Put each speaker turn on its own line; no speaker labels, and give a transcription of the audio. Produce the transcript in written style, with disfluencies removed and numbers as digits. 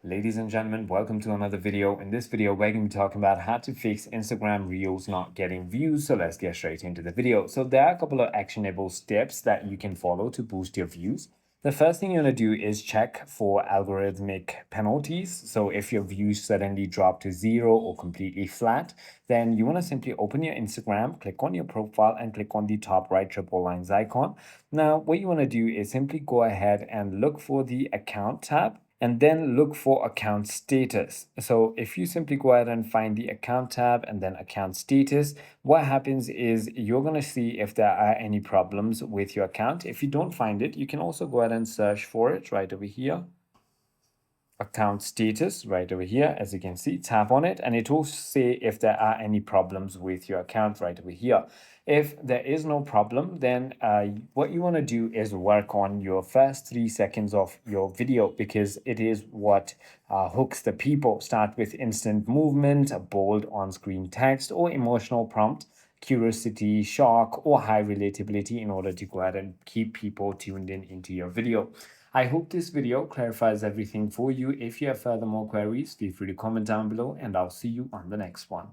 Ladies and gentlemen, welcome to another video. In this video, we're going to be talking about how to fix Instagram Reels not getting views. So let's get straight into the video. So there are a couple of actionable steps that you can follow to boost your views. The first thing you want to do is check for algorithmic penalties. So if your views suddenly drop to 0 or completely flat, then you want to simply open your Instagram, click on your profile and click on the top right triple lines icon. Now, what you want to do is simply go ahead and look for the account tab and then look for account status. So if you simply go ahead and find the account tab and then account status, what happens is you're going to see if there are any problems with your account. If you don't find it, you can also go ahead and search for it right over here. Account status right over here. As you can see, tap on it and it will say if there are any problems with your account right over here. If there is no problem, then what you want to do is work on your first 3 seconds of your video, because it is what hooks the people. Start with instant movement, a bold on-screen text, or emotional prompt, curiosity, shock, or high relatability in order to go ahead and keep people tuned in into your video. I hope this video clarifies everything for you. If you have further more queries, feel free to comment down below and I'll see you on the next one.